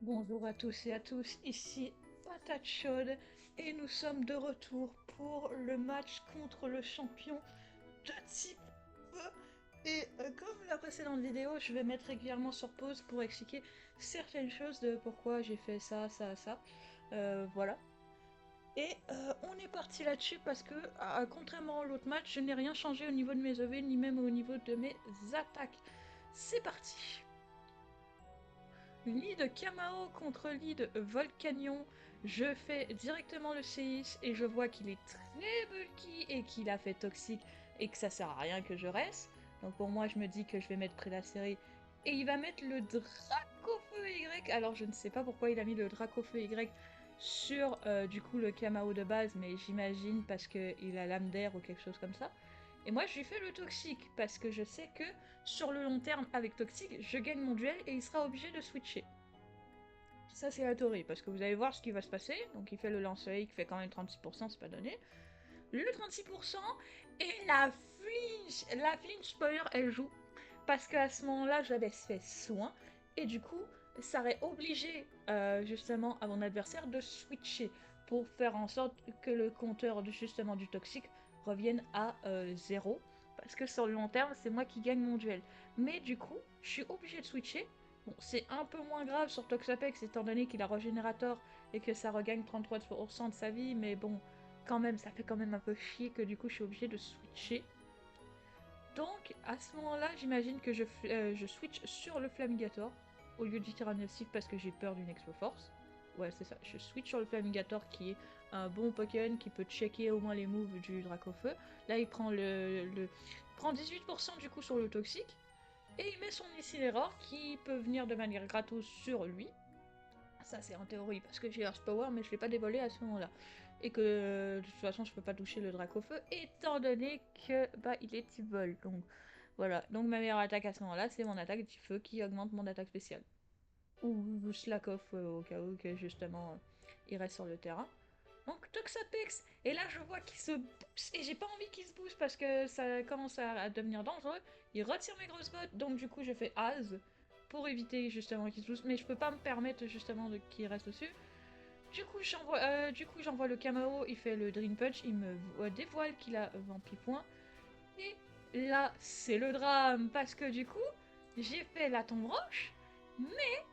Bonjour à tous et à tous, ici Patate Chaude et nous sommes de retour pour le match contre le champion de type E. Et comme la précédente vidéo, je vais mettre régulièrement sur pause pour expliquer certaines choses de pourquoi j'ai fait ça, ça, ça. Voilà. Et on est parti là-dessus parce que, contrairement à l'autre match, je n'ai rien changé au niveau de mes EV ni même au niveau de mes attaques. C'est parti. Lead Kamao contre lead Volcanion. Je fais directement le C6 et je vois qu'il est très bulky et qu'il a fait toxique et que ça sert à rien que je reste. Donc pour moi, je me dis que je vais mettre Prédacéré et il va mettre le Dracofeu Y. Alors je ne sais pas pourquoi il a mis le Dracofeu Y sur du coup le Kamao de base, mais j'imagine parce qu'il a l'âme d'air ou quelque chose comme ça. Et moi, je lui fais le toxique, parce que je sais que sur le long terme, avec toxique, je gagne mon duel et il sera obligé de switcher. Ça, c'est la théorie, parce que vous allez voir ce qui va se passer. Donc, il fait le lance-œil qui fait quand même 36%, c'est pas donné. Le 36% et la flinch spoiler, elle joue. Parce qu'à ce moment-là, j'avais fait soin, et du coup, ça aurait obligé justement à mon adversaire de switcher pour faire en sorte que le compteur justement du toxique revienne à 0. Parce que sur le long terme, c'est moi qui gagne mon duel. Mais du coup, je suis obligé de switcher. Bon, c'est un peu moins grave sur Toxapex étant donné qu'il a Régénérateur et que ça regagne 33% de sa vie, mais bon, quand même, ça fait quand même un peu chier que du coup je suis obligé de switcher. Donc, à ce moment-là, j'imagine que je switch sur le Flamigator au lieu du Tyrannosif parce que j'ai peur d'une Expo Force. Ouais, c'est ça. Je switch sur le Flamigator qui est un bon Pokémon qui peut checker au moins les moves du Dracofeu. Là, il prend prend 18% du coup sur le Toxique. Et il met son Incineroar qui peut venir de manière gratos sur lui. Ça, c'est en théorie, parce que j'ai Earth Power, mais je l'ai pas dévoilé à ce moment-là. Et que, de toute façon, je peux pas toucher le Dracofeu, étant donné que, bah, il est type vol. Donc, voilà. Donc, ma meilleure attaque à ce moment-là, c'est mon attaque type feu qui augmente mon attaque spéciale. Ou slack off au cas où que, justement, il reste sur le terrain. Donc, Toxapex. Et là, je vois qu'il se booste, et j'ai pas envie qu'il se booste parce que ça commence à devenir dangereux. Il retire mes grosses bottes, donc du coup, je fais Az pour éviter justement qu'il se booste, mais je peux pas me permettre justement qu'il reste dessus. Du coup, j'envoie le Kamao, il fait le Dream Punch, il me dévoile qu'il a Vampipoint. Et là, c'est le drame, parce que du coup, j'ai fait la tombe roche, mais,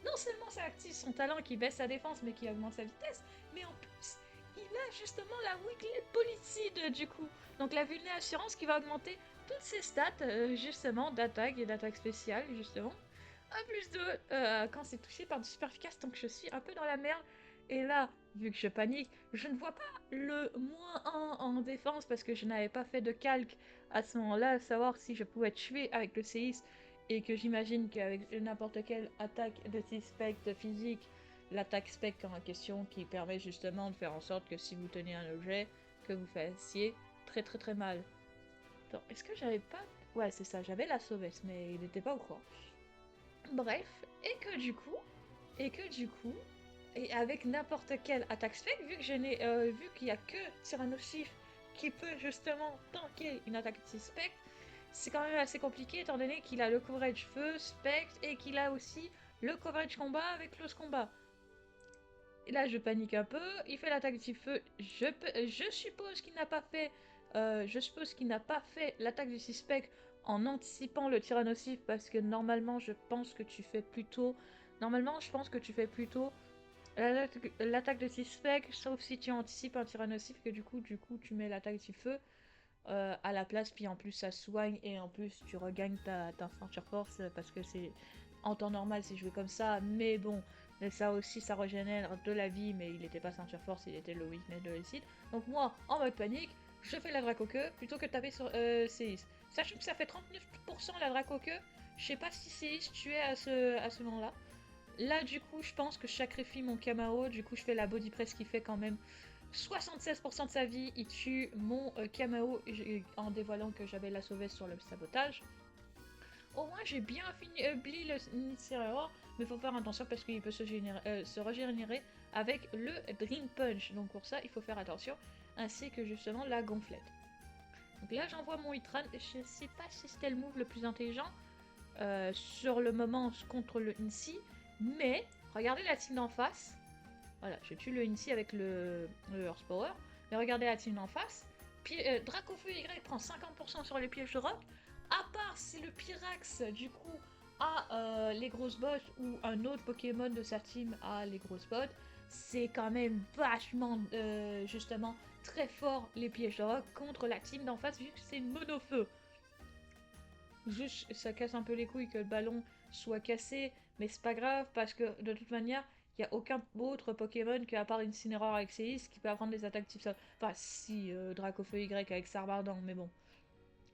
non seulement ça active son talent qui baisse sa défense mais qui augmente sa vitesse, mais en plus, il a justement la Wicked Policide du coup. Donc la Vulné Assurance qui va augmenter toutes ses stats, justement, d'attaque et d'attaque spéciale, justement. A plus de quand c'est touché par du super efficace, donc je suis un peu dans la merde. Et là, vu que je panique, je ne vois pas le -1 en défense parce que je n'avais pas fait de calque à ce moment-là, savoir si je pouvais tuer avec le séisme et que j'imagine qu'avec n'importe quelle attaque de type spectre physique, l'attaque spectre en question qui permet justement de faire en sorte que si vous tenez un objet, que vous fassiez très très très mal. Donc, est-ce que j'avais pas... Ouais, c'est ça, j'avais la sauvesse, mais il n'était pas au courant. Bref, et que du coup, et avec n'importe quelle attaque spec, vu qu'il y a que Tyrannosif qui peut justement tanker une attaque de spectre, c'est quand même assez compliqué étant donné qu'il a le coverage feu, spectre, et qu'il a aussi le coverage combat avec close combat. Et là, je panique un peu. Il fait l'attaque du feu. Je suppose qu'il n'a pas fait. Je suppose qu'il n'a pas fait l'attaque du suspect en anticipant le tyrannosif parce que normalement, je pense que tu fais plutôt. Normalement, je pense que tu fais plutôt l'attaque de suspect, sauf si tu anticipes un tyrannosif que du coup, tu mets l'attaque du feu à la place, puis en plus ça soigne et en plus tu regagnes ta ceinture force parce que c'est en temps normal c'est joué comme ça, mais bon, mais ça aussi ça régénère de la vie, mais il n'était pas ceinture force, il était le weakness de réussite. Donc moi, en mode panique, je fais la Dracoqueue plutôt que de taper sur Céis. Sachant que ça fait 39% la Dracoqueue, je sais pas si Céis tuait à ce moment-là. Là, du coup, je pense que je sacrifie mon Kamao. Du coup, je fais la body press qui fait quand même 76% de sa vie. Il tue mon Kamao en dévoilant que j'avais la sauvesse sur le sabotage. Au moins, j'ai bien fini le Incineroar, mais faut faire attention parce qu'il peut se régénérer avec le Dream Punch. Donc pour ça, il faut faire attention, ainsi que justement la gonflette. Donc là, j'envoie mon Hitran. Je sais pas si c'était le move le plus intelligent sur le moment contre le Inci, Mais, regardez la team d'en face. Voilà, je tue le Incy avec le Earth Power. Mais regardez la team d'en face. Dracofeu Y prend 50% sur les pièges de rock. À part si le Pyrax, du coup, a les grosses bottes ou un autre Pokémon de sa team a les grosses bottes, c'est quand même vachement, justement, très fort les pièges de rock contre la team d'en face vu que c'est monofeu. Juste, ça casse un peu les couilles que le ballon soit cassé, mais c'est pas grave parce que de toute manière, il n'y a aucun autre Pokémon qu'à part Incineroar avec Séis qui peut apprendre des attaques type sol. Enfin, si, Dracofeu Y avec Sarbardan, mais bon.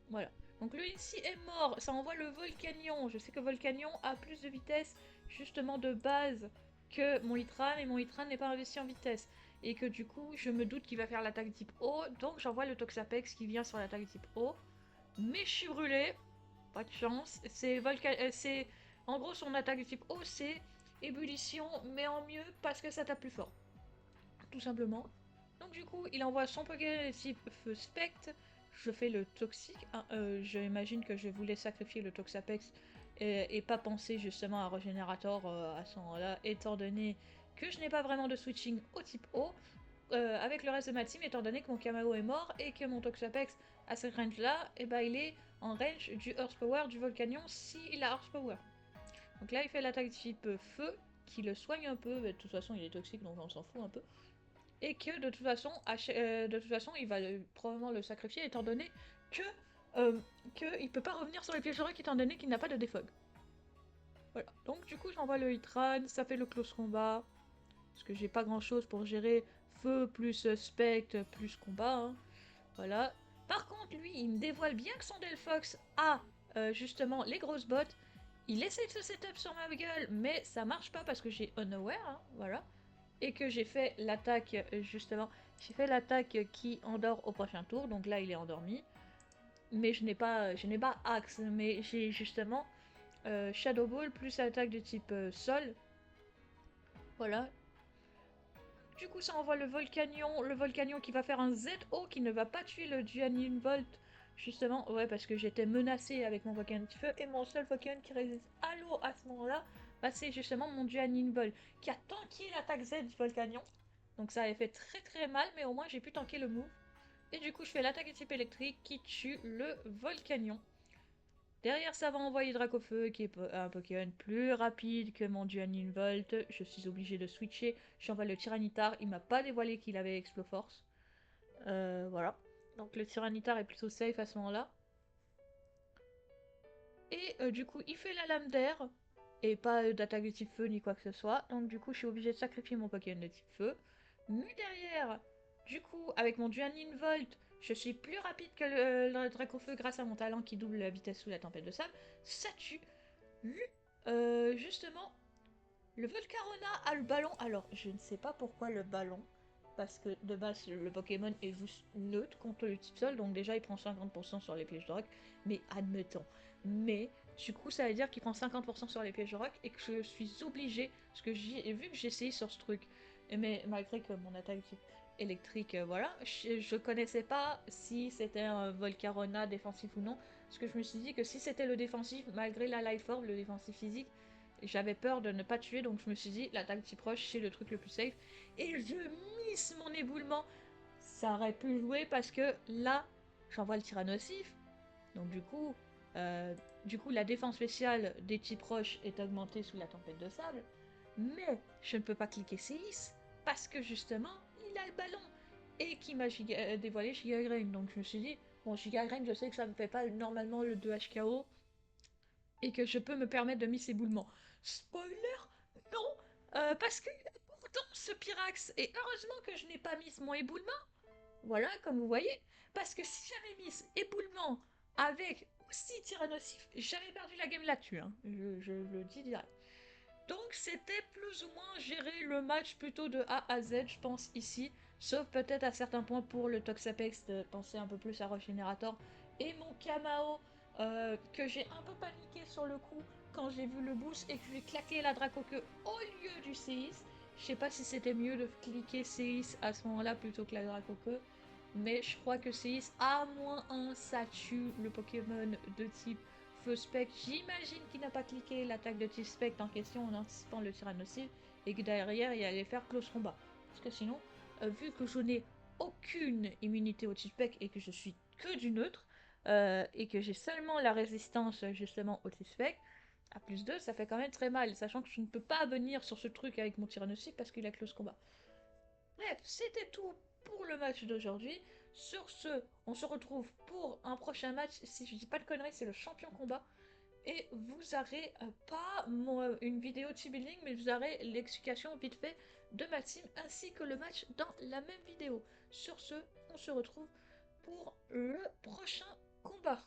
Voilà. Donc le ici est mort, ça envoie le Volcanion. Je sais que Volcanion a plus de vitesse, justement de base, que mon Hitran, et mon Hitran n'est pas investi en vitesse. Et que du coup, je me doute qu'il va faire l'attaque type eau, donc j'envoie le Toxapex qui vient sur l'attaque type eau. Mais je suis brûlé, pas de chance. C'est en gros son attaque de type eau, c'est ébullition, mais en mieux parce que ça tape plus fort. Tout simplement. Donc du coup, il envoie son Pokémon de type feu spectre. Je fais le toxique. J'imagine que je voulais sacrifier le Toxapex et pas penser justement à Régénérator à ce moment-là, étant donné que je n'ai pas vraiment de switching au type eau. Avec le reste de ma team, étant donné que mon Kamao est mort et que mon Toxapex à ce range là, et bah il est en range du Earth Power du Volcanion s'il a Earth Power. Donc là il fait l'attaque type feu qui le soigne un peu, mais de toute façon il est toxique donc on s'en fout un peu. Et que de toute façon il va probablement le sacrifier étant donné que il peut pas revenir sur les pièges de rock étant donné qu'il n'a pas de défog. Voilà, donc du coup j'envoie le Hitran, ça fait le close combat, parce que j'ai pas grand chose pour gérer feu plus spectre plus combat, hein. Voilà. Par contre, lui, il me dévoile bien que son Delphox a justement les grosses bottes. Il essaie de se setup sur ma gueule, mais ça marche pas parce que j'ai unaware, hein, voilà. Et que j'ai fait l'attaque, justement, j'ai fait l'attaque qui endort au prochain tour, donc là il est endormi. Mais je n'ai pas Axe, mais j'ai justement Shadow Ball plus attaque de type sol. Voilà, du coup, ça envoie le Volcanion qui va faire un ZO qui ne va pas tuer le Duanin Volt. Justement, ouais, parce que j'étais menacée avec mon Pokémon de feu et mon seul Pokémon qui résiste à l'eau à ce moment-là, bah, c'est justement mon Duanin Volt qui a tanké l'attaque Z du Volcanion. Donc ça avait fait très très mal, mais au moins j'ai pu tanker le move. Et du coup, je fais l'attaque de type électrique qui tue le Volcanion. Derrière ça va envoyer Dracofeu qui est un Pokémon plus rapide que mon Duanin Volt. Je suis obligée de switcher. J'envoie le Tyranitar. Il m'a pas dévoilé qu'il avait Exploforce. Voilà. Donc le Tyranitar est plutôt safe à ce moment-là. Et du coup il fait la lame d'air. Et pas d'attaque de type feu ni quoi que ce soit. Donc du coup je suis obligée de sacrifier mon Pokémon de type feu. Mais derrière, du coup avec mon Duanin Volt, je suis plus rapide que le Dracofeu grâce à mon talent qui double la vitesse sous la tempête de sable. Ça tue. Justement, le Volcarona a le ballon. Alors, je ne sais pas pourquoi le ballon. Parce que de base, le Pokémon est juste neutre contre le type sol. Donc, déjà, il prend 50% sur les pièges de rock. Mais admettons. Mais, du coup, ça veut dire qu'il prend 50% sur les pièges de rock. Et que je suis obligée. Parce que vu que j'ai essayé sur ce truc. Mais malgré que mon attaque électrique, voilà. Je connaissais pas si c'était un Volcarona défensif ou non. Parce que je me suis dit que si c'était le défensif, malgré la life orb, le défensif physique, j'avais peur de ne pas tuer, donc je me suis dit, l'attaque si proche, c'est le truc le plus safe. Et je miss mon éboulement. Ça aurait pu jouer parce que là, j'envoie le tyrannosif. Donc du coup, la défense spéciale des types proches est augmentée sous la tempête de sable. Mais je ne peux pas cliquer C10 parce que justement, il a le ballon. Et qui m'a dévoilé Giga Grain. Donc je me suis dit, bon, Giga Grain, je sais que ça ne me fait pas normalement le 2 HKO et que je peux me permettre de miss éboulement. Spoiler, non, parce que pourtant ce Pyrax, et heureusement que je n'ai pas mis mon éboulement, voilà, comme vous voyez, parce que si j'avais mis éboulement avec aussi Tyrannosif, j'avais perdu la game là-dessus, hein. Je le dis direct. Donc c'était plus ou moins gérer le match plutôt de A à Z, je pense, ici. Sauf peut-être à certains points pour le Toxapex de penser un peu plus à Régénérator. Et mon Kamao, que j'ai un peu paniqué sur le coup quand j'ai vu le boost et que j'ai claqué la Dracoque au lieu du Séis. Je sais pas si c'était mieux de cliquer Séis à ce moment-là plutôt que la Dracoque. Mais je crois que Séis A-1, ça tue le Pokémon de type feu spec, j'imagine qu'il n'a pas cliqué l'attaque de type spec en question en anticipant le tyrannosaure et que derrière il allait faire close combat. Parce que sinon, vu que je n'ai aucune immunité au type spec et que je suis que du neutre, et que j'ai seulement la résistance justement au type spec, à plus 2, ça fait quand même très mal, sachant que je ne peux pas venir sur ce truc avec mon tyrannosaure parce qu'il a close combat. Bref, c'était tout pour le match d'aujourd'hui. Sur ce, on se retrouve pour un prochain match. Si je dis pas de conneries, c'est le champion combat. Et vous aurez pas une vidéo team building, mais vous aurez l'explication vite fait de ma team ainsi que le match dans la même vidéo. Sur ce, on se retrouve pour le prochain combat.